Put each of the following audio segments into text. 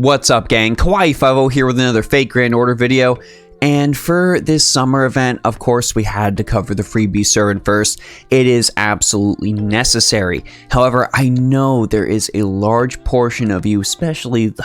What's up, gang? Kawaii50 here with another Fake Grand Order video. And for this summer event, of course, we had to cover the freebie servant first. It is absolutely necessary. However, I know there is a large portion of you, especially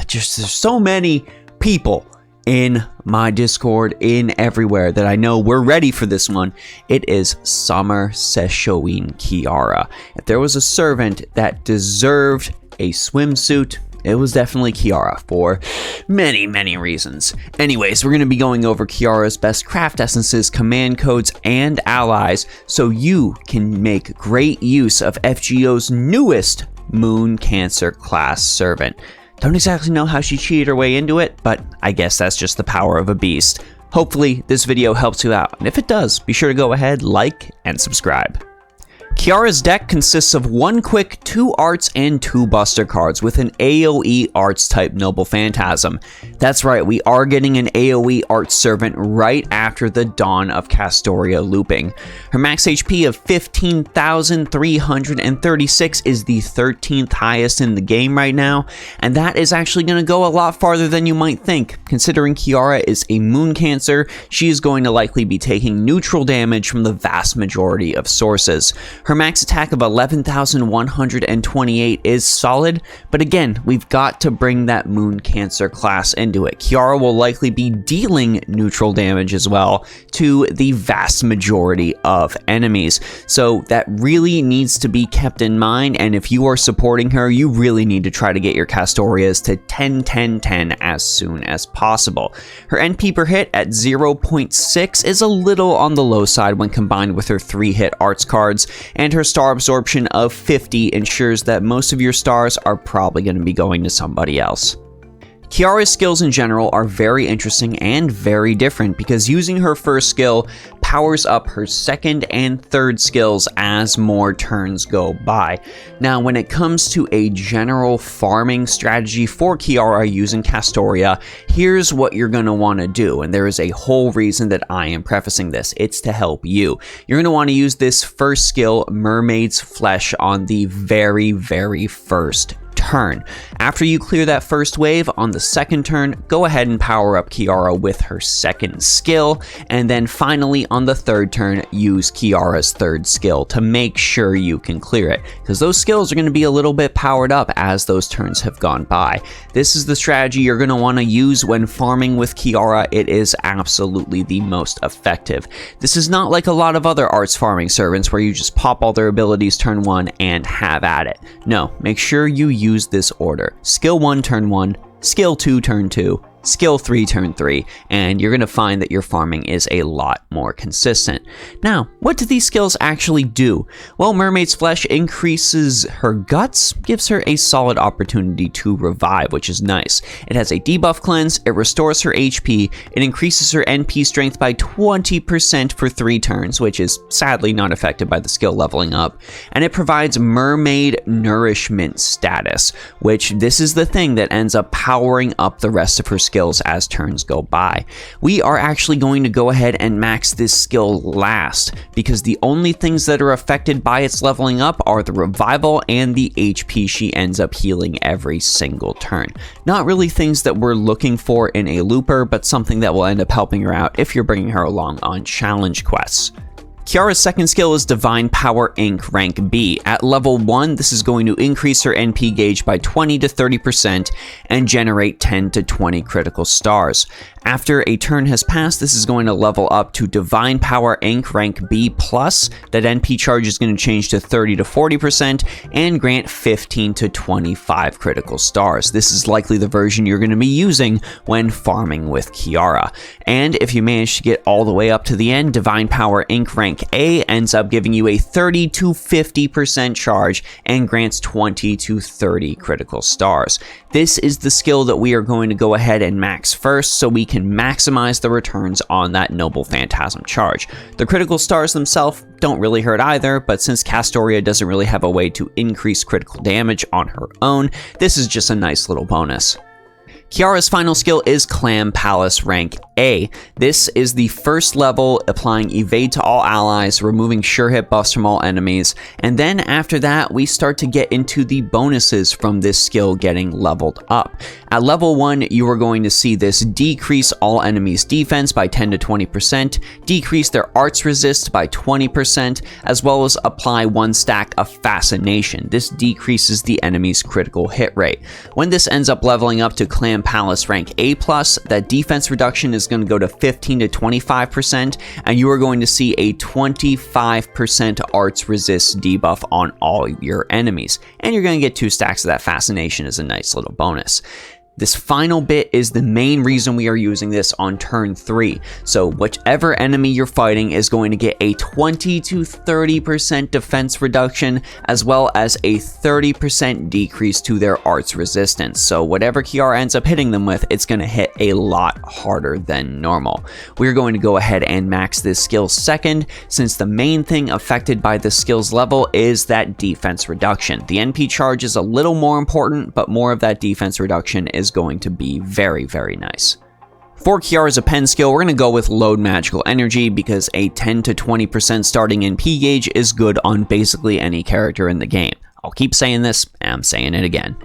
just there's so many people in my Discord, in everywhere, that I know we're ready for this one. It is Summer Seshoin Kiara. If there was a servant that deserved a swimsuit, it was definitely Kiara, for many reasons. Anyways, we're going to be going over Kiara's best craft essences, command codes, and allies, so you can make great use of FGO's newest Moon Cancer class servant. Don't exactly know how she cheated her way into it, but I guess that's just the power of a beast. Hopefully this video helps you out, and if it does, be sure to go ahead, like, and subscribe. Kiara's deck consists of 1 quick, 2 arts, and 2 buster cards with an AoE arts type Noble Phantasm. That's right, we are getting an AoE arts servant right after the dawn of Castoria looping. Her max HP of 15,336 is the 13th highest in the game right now, and that is actually going to go a lot farther than you might think. Considering Kiara is a Moon Cancer, she is going to likely be taking neutral damage from the vast majority of sources. Her max attack of 11,128 is solid, but again, we've got to bring that Moon Cancer class into it. Kiara will likely be dealing neutral damage as well to the vast majority of enemies, so that really needs to be kept in mind, and if you are supporting her, you really need to try to get your Castorias to 10-10-10 as soon as possible. Her NP per hit at 0.6 is a little on the low side when combined with her 3-hit arts cards, and her star absorption of 50 ensures that most of your stars are probably going to be going to somebody else. Kiara's skills in general are very interesting and very different because using her first skill powers up her second and third skills as more turns go by. Now, when it comes to a general farming strategy for Kiara using Castoria, here's what you're going to want to do, and there is a whole reason that I am prefacing this. It's to help you. You're going to want to use this first skill, Mermaid's Flesh, on the very first turn. After you clear that first wave, on the second turn, go ahead and power up Kiara with her second skill, and then finally on the third turn, use Kiara's third skill to make sure you can clear it, because those skills are going to be a little bit powered up as those turns have gone by. This is the strategy you're going to want to use when farming with Kiara. It is absolutely the most effective. This is not like a lot of other arts farming servants where you just pop all their abilities turn 1 and have at it. No, make sure you use this order. Skill 1 turn 1, skill 2 turn 2, skill 3 turn 3, and you're going to find that your farming is a lot more consistent. Now, what do these skills actually do? Well, Mermaid's Flesh increases her guts, gives her a solid opportunity to revive, which is nice. It has a debuff cleanse, it restores her HP, it increases her NP strength by 20% for 3 turns, which is sadly not affected by the skill leveling up, and it provides Mermaid Nourishment status, which this is the thing that ends up powering up the rest of her skills as turns go by. We are actually going to go ahead and max this skill last, because the only things that are affected by its leveling up are the revival and the HP she ends up healing every single turn. Not really things that we're looking for in a looper, but something that will end up helping her out if you're bringing her along on challenge quests. Kiara's second skill is Divine Power Inc. rank B. At level 1, this is going to increase her NP gauge by 20 to 30% and generate 10 to 20 critical stars. After a turn has passed, this is going to level up to Divine Power Inc. rank B+. That NP charge is going to change to 30 to 40% and grant 15 to 25 critical stars. This is likely the version you're going to be using when farming with Kiara. And if you manage to get all the way up to the end, Divine Power Inc. rank A ends up giving you a 30 to 50% charge and grants 20 to 30 critical stars. This is the skill that we are going to go ahead and max first, so we can maximize the returns on that Noble Phantasm charge. The critical stars themselves don't really hurt either, but since Castoria doesn't really have a way to increase critical damage on her own, this is just a nice little bonus. Kiara's final skill is Clam Palace rank A. This is the first level, applying evade to all allies, removing sure hit buffs from all enemies, and then after that we start to get into the bonuses from this skill getting leveled up. At level 1, you are going to see this decrease all enemies' defense by 10 to 20%, decrease their arts resist by 20%, as well as apply 1 stack of fascination. This decreases the enemy's critical hit rate. When this ends up leveling up to Clan Palace rank A+, that defense reduction is going to go to 15 to 25%, and you are going to see a 25% arts resist debuff on all your enemies. And you're going to get 2 stacks of that fascination as a nice little bonus. This final bit is the main reason we are using this on turn 3. So whichever enemy you're fighting is going to get a 20 to 30% defense reduction, as well as a 30% decrease to their arts resistance. So whatever Kiara ends up hitting them with, it's going to hit a lot harder than normal. We're going to go ahead and max this skill second, since the main thing affected by the skill's level is that defense reduction. The NP charge is a little more important, but more of that defense reduction is going to be very, very nice. For Kiara's pen skill, we're going to go with Load Magical Energy because a 10 to 20% starting NP gauge is good on basically any character in the game. I'll keep saying this, and I'm saying it again.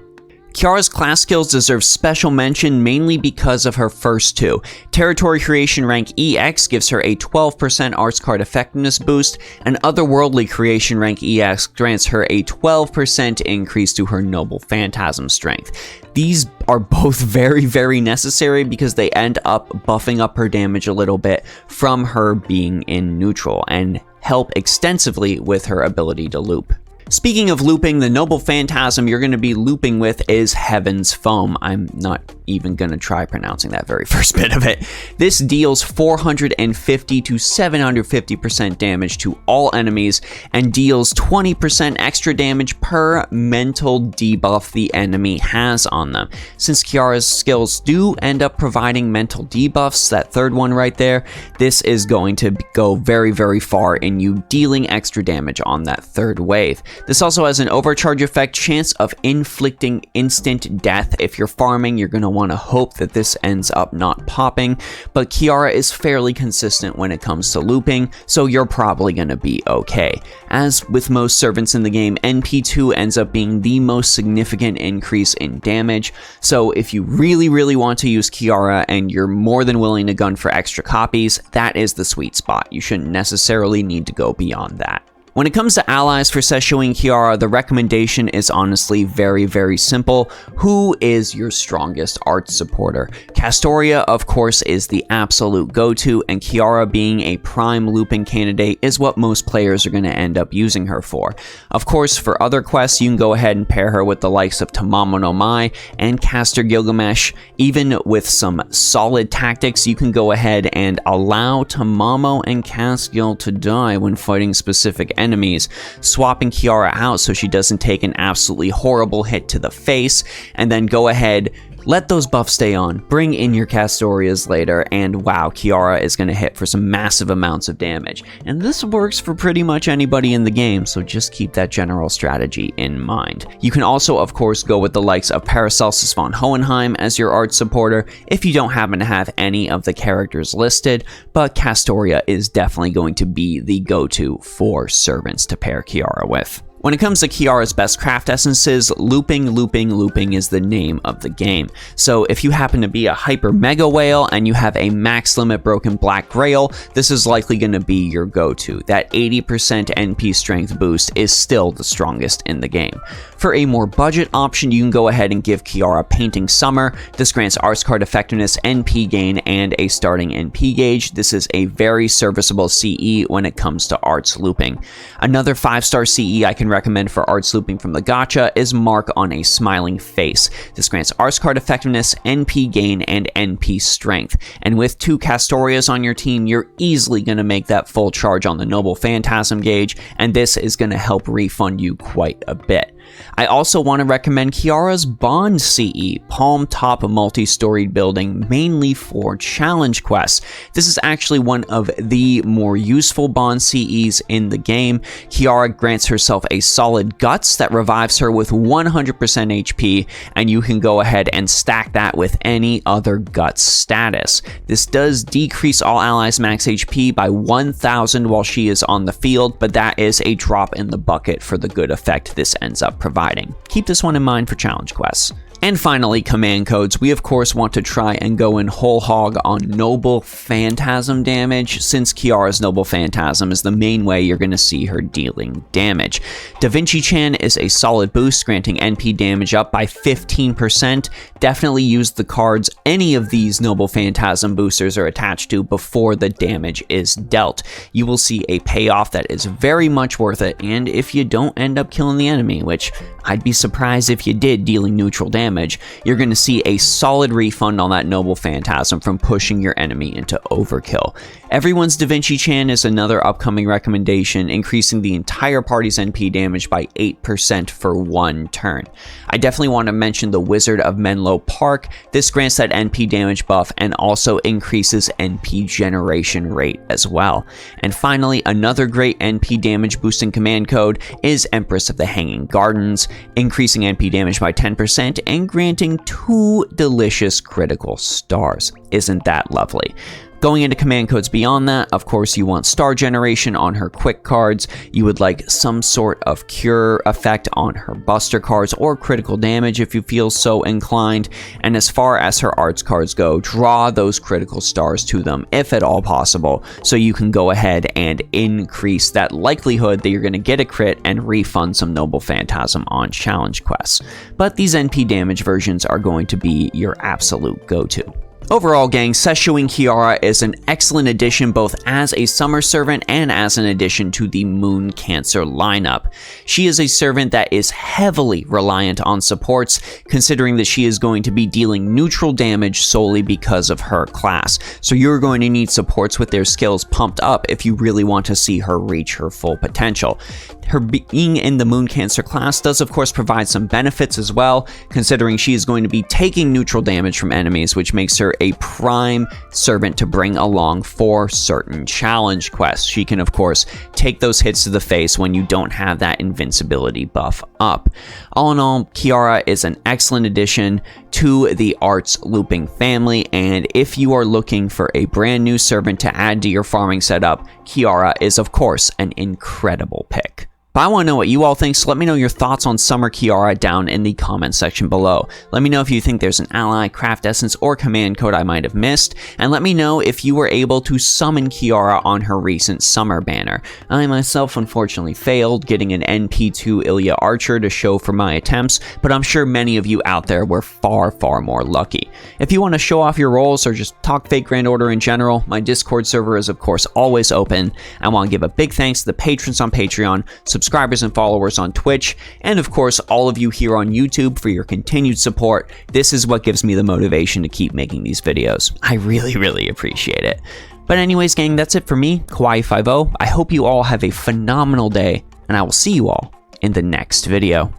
Kiara's class skills deserve special mention mainly because of her first 2. Territory Creation rank EX gives her a 12% arts card effectiveness boost, and Otherworldly Creation rank EX grants her a 12% increase to her Noble Phantasm strength. These are both very, very necessary because they end up buffing up her damage a little bit from her being in neutral and help extensively with her ability to loop. Speaking of looping, the Noble Phantasm you're going to be looping with is Heaven's Foam. I'm not even going to try pronouncing that very first bit of it. This deals 450 to 750% damage to all enemies and deals 20% extra damage per mental debuff the enemy has on them. Since Kiara's skills do end up providing mental debuffs, that third one right there, this is going to go very, very far in you dealing extra damage on that third wave. This also has an overcharge effect, chance of inflicting instant death. If you're farming, you're going to want to hope that this ends up not popping, but Kiara is fairly consistent when it comes to looping, so you're probably going to be okay. As with most servants in the game, NP2 ends up being the most significant increase in damage, so if you really, really want to use Kiara and you're more than willing to gun for extra copies, that is the sweet spot. You shouldn't necessarily need to go beyond that. When it comes to allies for Seshoing Kiara, the recommendation is honestly very, very simple. Who is your strongest arts supporter? Castoria, of course, is the absolute go-to, and Kiara being a prime looping candidate is what most players are going to end up using her for. Of course, for other quests, you can go ahead and pair her with the likes of Tamamo no Mai and Caster Gilgamesh. Even with some solid tactics, you can go ahead and allow Tamamo and Castiel to die when fighting specific enemies, swapping Kiara out so she doesn't take an absolutely horrible hit to the face, and then go ahead, let those buffs stay on, bring in your Castorias later, and wow, Kiara is going to hit for some massive amounts of damage. And this works for pretty much anybody in the game, so just keep that general strategy in mind. You can also, of course, go with the likes of Paracelsus von Hohenheim as your art supporter if you don't happen to have any of the characters listed, but Castoria is definitely going to be the go-to for servants to pair Kiara with. When it comes to Kiara's best craft essences, looping is the name of the game. So if you happen to be a hyper mega whale and you have a max limit broken black grail, this is likely going to be your go-to. That 80% NP strength boost is still the strongest in the game. For a more budget option, you can go ahead and give Kiara Painting Summer. This grants arts card effectiveness, NP gain, and a starting NP gauge. This is a very serviceable CE when it comes to arts looping. Another 5-star CE I can recommend for arts looping from the Gacha is Mark on a Smiling Face. This grants arts card effectiveness, NP gain, and NP strength. And with 2 Castorias on your team, you're easily going to make that full charge on the Noble Phantasm gauge, and this is going to help refund you quite a bit. I also want to recommend Kiara's Bond CE, Palm Top multi-storied building, mainly for challenge quests. This is actually one of the more useful Bond CEs in the game. Kiara grants herself a solid guts that revives her with 100% HP, and you can go ahead and stack that with any other guts status. This does decrease all allies' max HP by 1000 while she is on the field, but that is a drop in the bucket for the good effect this ends up providing. Keep this one in mind for challenge quests. And finally, command codes. We of course want to try and go in whole hog on Noble Phantasm damage, since Kiara's Noble Phantasm is the main way you're going to see her dealing damage. Da Vinci-chan is a solid boost, granting NP damage up by 15%. Definitely use the cards any of these Noble Phantasm boosters are attached to before the damage is dealt. You will see a payoff that is very much worth it, and if you don't end up killing the enemy, which I'd be surprised if you did, dealing neutral damage, you're going to see a solid refund on that Noble Phantasm from pushing your enemy into overkill. Everyone's Da Vinci-chan is another upcoming recommendation, increasing the entire party's NP damage by 8% for one turn. I definitely want to mention the Wizard of Menlo Park. This grants that NP damage buff and also increases NP generation rate as well. And finally, another great NP damage boosting command code is Empress of the Hanging Gardens, increasing NP damage by 10% and granting 2 delicious critical stars. Isn't that lovely? Going into command codes beyond that, of course, you want star generation on her quick cards. You would like some sort of cure effect on her buster cards, or critical damage if you feel so inclined. And as far as her arts cards go, draw those critical stars to them if at all possible, so you can go ahead and increase that likelihood that you're going to get a crit and refund some Noble Phantasm on challenge quests. But these NP damage versions are going to be your absolute go-to. Overall, gang, Seshoing Kiara is an excellent addition both as a summer servant and as an addition to the Moon Cancer lineup. She is a servant that is heavily reliant on supports, considering that she is going to be dealing neutral damage solely because of her class. So you're going to need supports with their skills pumped up if you really want to see her reach her full potential. Her being in the Moon Cancer class does of course provide some benefits as well, considering she is going to be taking neutral damage from enemies, which makes her a prime servant to bring along for certain challenge quests. She can of course take those hits to the face when you don't have that invincibility buff up. All in all, Kiara is an excellent addition to the Arts Looping family, and if you are looking for a brand new servant to add to your farming setup, Kiara is of course an incredible pick. But I want to know what you all think, so let me know your thoughts on Summer Kiara down in the comment section below. Let me know if you think there's an ally, craft essence, or command code I might have missed, and let me know if you were able to summon Kiara on her recent summer banner. I myself unfortunately failed, getting an NP2 Ilya Archer to show for my attempts, but I'm sure many of you out there were far, far more lucky. If you want to show off your rolls or just talk fake Grand Order in general, my Discord server is of course always open. I want to give a big thanks to the patrons on Patreon, subscribers and followers on Twitch, and of course all of you here on YouTube for your continued support. This is what gives me the motivation to keep making these videos. I really appreciate it. But anyways, gang, that's it for me, Kawaii50. I hope you all have a phenomenal day, and I will see you all in the next video.